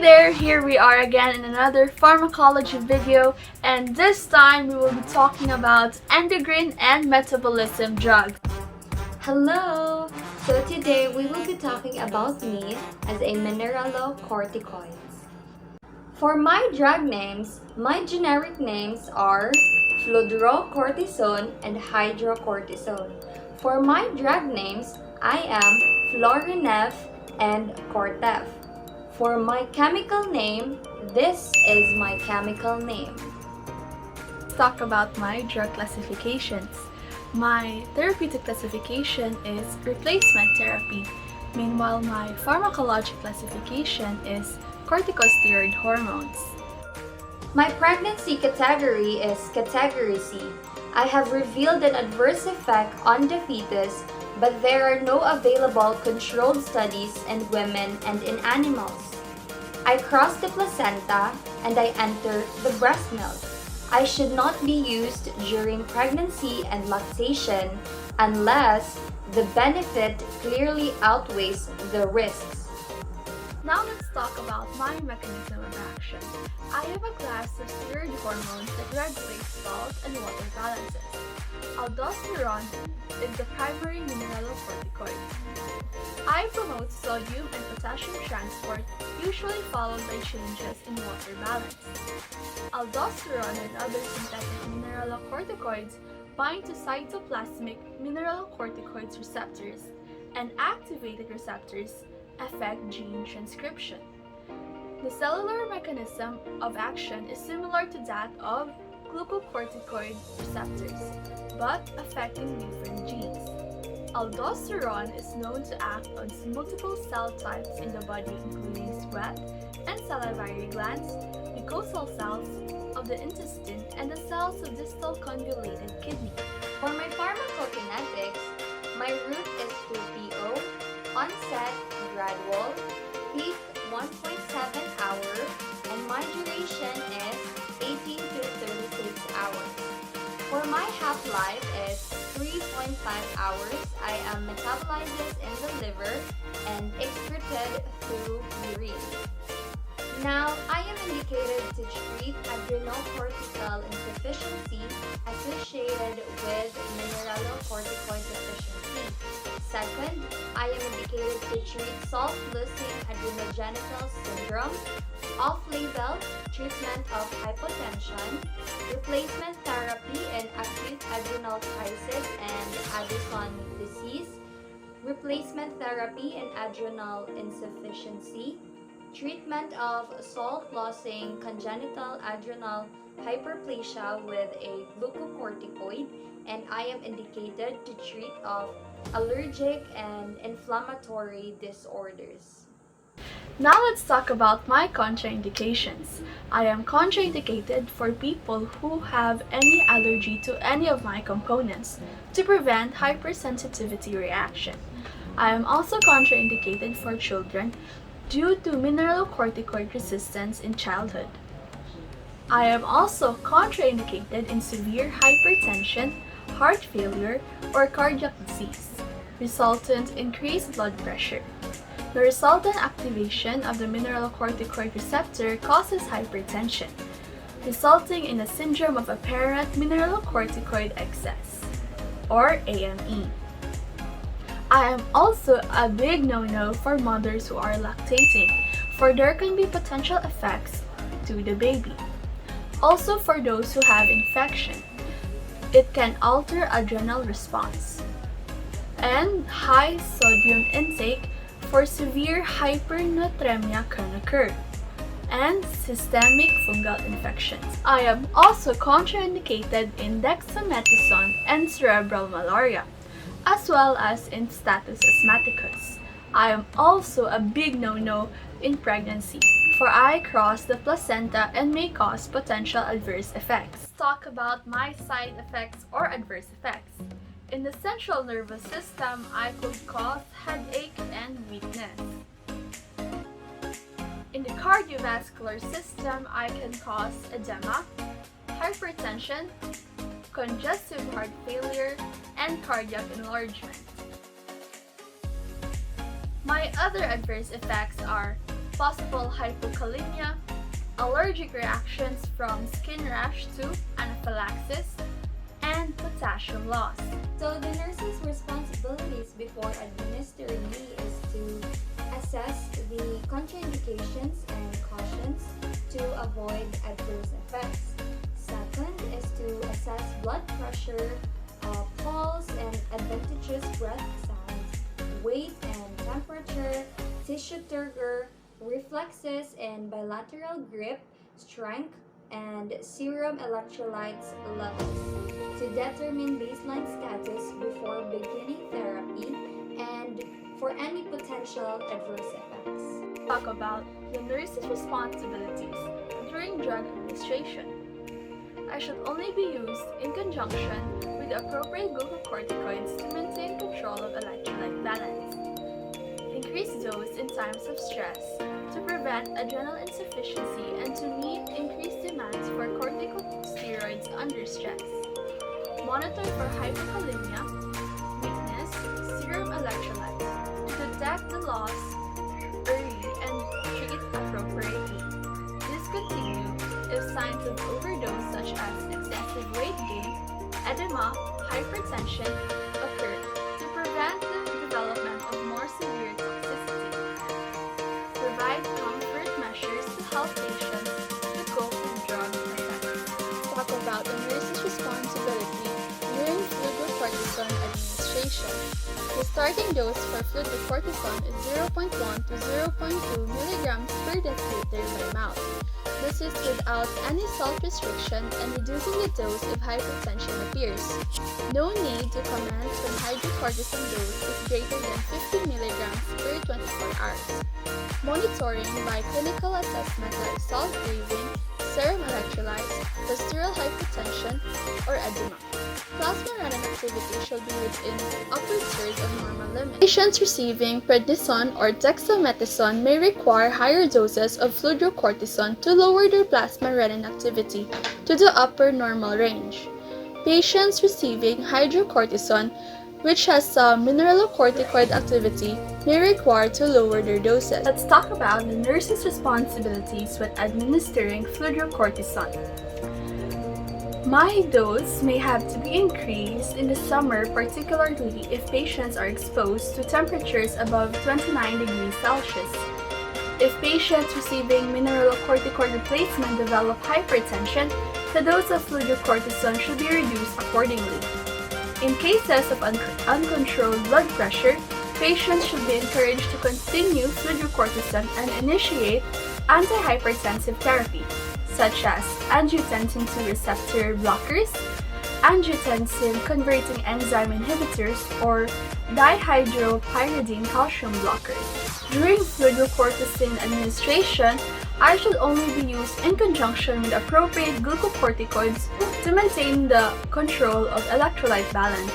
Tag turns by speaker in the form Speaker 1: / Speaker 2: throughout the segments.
Speaker 1: there, here we are again in another pharmacology video, and this time we will be talking about endocrine and metabolism drugs.
Speaker 2: Hello! So today we will be talking about me as a mineralocorticoids. For my drug names, my generic names are fludrocortisone and hydrocortisone. For my drug names, I am Florinef and Cortef. For my chemical name, this is my chemical name.
Speaker 1: Let's talk about my drug classifications. My therapeutic classification is replacement therapy. Meanwhile, my pharmacologic classification is corticosteroid hormones.
Speaker 2: My pregnancy category is category C. I have revealed an adverse effect on the fetus, but there are no available controlled studies in women and in animals. I cross the placenta and I enter the breast milk. I should not be used during pregnancy and lactation unless the benefit clearly outweighs the risks.
Speaker 1: Now let's talk about my mechanism of action. I have a class of steroid hormones that regulate salt and water balances. Aldosterone is the primary mineralocorticoid. I promote sodium and potassium transport, usually followed by changes in water balance. Aldosterone and other synthetic mineralocorticoids bind to cytoplasmic mineralocorticoids receptors, and activated receptors affect gene transcription. The cellular mechanism of action is similar to that of glucocorticoid receptors, but affecting different genes. Aldosterone is known to act on multiple cell types in the body, including sweat and salivary glands, mucosal cells of the intestine, and the cells of distal convoluted kidney.
Speaker 2: For my pharmacokinetics, my route is through PO, onset gradual, peak 1.7 hour, and my duration is 18 to 36 hours. For my half-life is 3.5 hours. I am metabolized in the liver and excreted through urine. Now, I am indicated to treat adrenocortical insufficiency associated with mineralocorticoid deficiency. Second, I am indicated to treat salt-losing adrenogenital syndrome, off-label treatment of hypotension, replacement therapy in acute adrenal crisis and Addison disease, replacement therapy in adrenal insufficiency, treatment of salt-losing congenital adrenal hyperplasia with a glucocorticoid, and I am indicated to treat of allergic and inflammatory disorders.
Speaker 1: Now let's talk about my contraindications. I am contraindicated for people who have any allergy to any of my components to prevent hypersensitivity reaction. I am also contraindicated for children due to mineralocorticoid resistance in childhood. I am also contraindicated in severe hypertension, heart failure, or cardiac disease, resultant increased blood pressure. The resultant activation of the mineralocorticoid receptor causes hypertension, resulting in a syndrome of apparent mineralocorticoid excess, or AME. I am also a big no-no for mothers who are lactating, for there can be potential effects to the baby. Also for those who have infection, it can alter adrenal response. And high sodium intake for severe hypernatremia can occur, and systemic fungal infections. I am also contraindicated in dexamethasone and cerebral malaria, as well as in status asthmaticus. I am also a big no-no in pregnancy, for I cross the placenta and may cause potential adverse effects. Let's talk about my side effects or adverse effects. In the central nervous system, I could cause headache and weakness. In the cardiovascular system, I can cause edema, hypertension, congestive heart failure, and cardiac enlargement. My other adverse effects are possible hypokalemia, allergic reactions from skin rash to anaphylaxis, and potassium loss.
Speaker 2: So the nurse's responsibilities before administering me is to assess the contraindications and cautions to avoid adverse effects. Second is to assess blood pressure, pulse, and adventitious breath sounds, weight and temperature, tissue turgor, reflexes and bilateral grip, strength, and serum electrolytes levels to determine baseline status before beginning therapy and for any potential adverse effects.
Speaker 1: Talk about the nurse's responsibilities during drug administration. I should only be used in conjunction with the appropriate glucocorticoids to maintain control of electrolyte balance. Increase dose in times of stress to prevent adrenal insufficiency and to meet increased demands for corticosteroids under stress. Monitor for hypokalemia, weakness, serum electrolytes to detect the loss early and treat appropriately. Discontinue if signs of overdose such as excessive weight gain, edema, hypertension occur to prevent the development of more severe toxicity. Provide comfort measures to help patients to cope with drug effects. Talk about the nurse's responsibility during fludrocortisone administration. The starting dose for fludrocortisone is 0.1 to 0.2 milligrams per deciliter by mouth. This is without any salt restriction and reducing the dose if hypertension appears. No need to commence when hydrocortisone dose is greater than 50 milligrams per 24 hours. Monitoring by clinical assessment like salt craving, serum electrolytes, postural hypotension, or edema. Plasma renin activity should be within upper third of normal limits. Patients receiving prednisone or dexamethasone may require higher doses of fludrocortisone to lower their plasma renin activity to the upper normal range. Patients receiving hydrocortisone, which has some mineralocorticoid activity, may require to lower their doses. Let's talk about the nurse's responsibilities when administering fludrocortisone. My dose may have to be increased in the summer, particularly if patients are exposed to temperatures above 29 degrees Celsius. If patients receiving mineralocorticoid replacement develop hypertension, the dose of fludrocortisone should be reduced accordingly. In cases of uncontrolled blood pressure, patients should be encouraged to continue fludrocortisone and initiate antihypertensive therapy, such as angiotensin II receptor blockers, angiotensin-converting enzyme inhibitors, or dihydropyridine calcium blockers. During fludrocortisone administration, I should only be used in conjunction with appropriate glucocorticoids to maintain the control of electrolyte balance.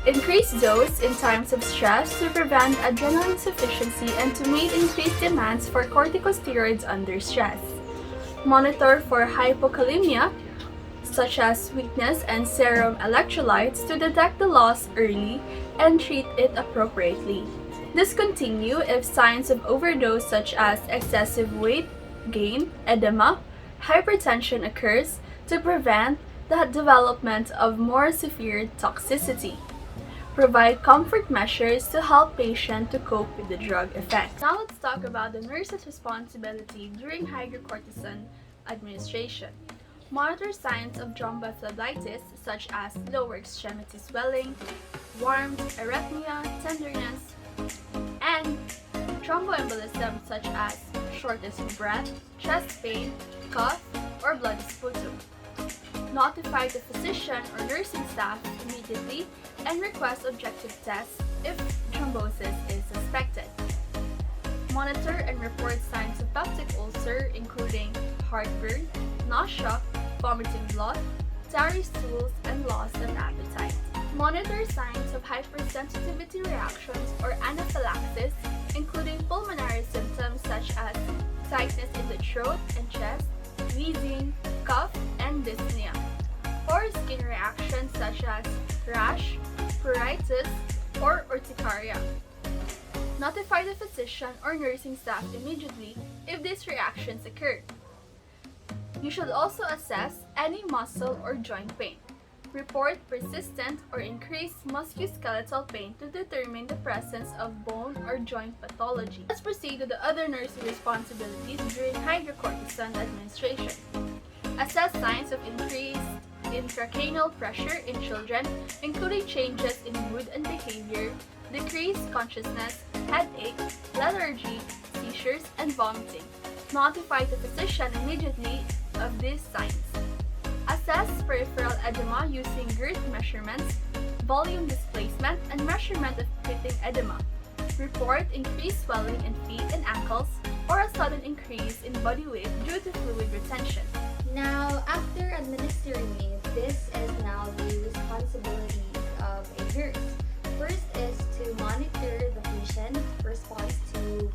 Speaker 1: Increase dose in times of stress to prevent adrenal insufficiency and to meet increased demands for corticosteroids under stress. Monitor for hypokalemia, such as weakness and serum electrolytes to detect the loss early and treat it appropriately. Discontinue if signs of overdose such as excessive weight gain, edema, hypertension occurs to prevent the development of more severe toxicity. Provide comfort measures to help patient to cope with the drug effect. Now let's talk about the nurse's responsibility during hydrocortisone administration. Monitor signs of thrombophlebitis such as lower extremity swelling, warmth, arrhythmia, tenderness, and thromboembolism such as shortness of breath, chest pain, cough, or bloody sputum. Notify the physician or nursing staff immediately and request objective tests if thrombosis is suspected. Monitor and report signs of peptic ulcer including heartburn, nausea, vomiting blood, tarry stools, and loss of appetite. Monitor signs of hypersensitivity reactions or anaphylaxis including pulmonary symptoms such as tightness in the throat and chest, wheezing, cough, and dyspnea, or skin reactions such as rash, pruritus, or urticaria. Notify the physician or nursing staff immediately if these reactions occur. You should also assess any muscle or joint pain. Report persistent or increased musculoskeletal pain to determine the presence of bone or joint pathology. Let's proceed to the other nursing responsibilities during hydrocortisone administration. Assess signs of increased intracranial pressure in children, including changes in mood and behavior, decreased consciousness, headache, lethargy, seizures, and vomiting. Notify the physician immediately of these signs. Assess peripheral edema using girth measurements, volume displacement, and measurement of pitting edema. Report increased swelling in feet and ankles or a sudden increase in body weight due to fluid retention.
Speaker 2: Now, after administering it, this is now the responsibilities of a nurse. First is to monitor the patient's response to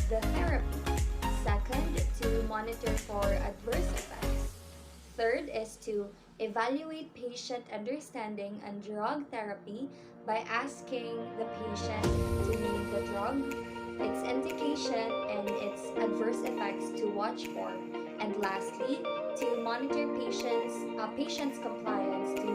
Speaker 2: the therapy. Second, to monitor for adverse effects. Third is to evaluate patient understanding and drug therapy by asking the patient to name the drug, its indication, and its adverse effects to watch for. And lastly, to monitor patient's compliance to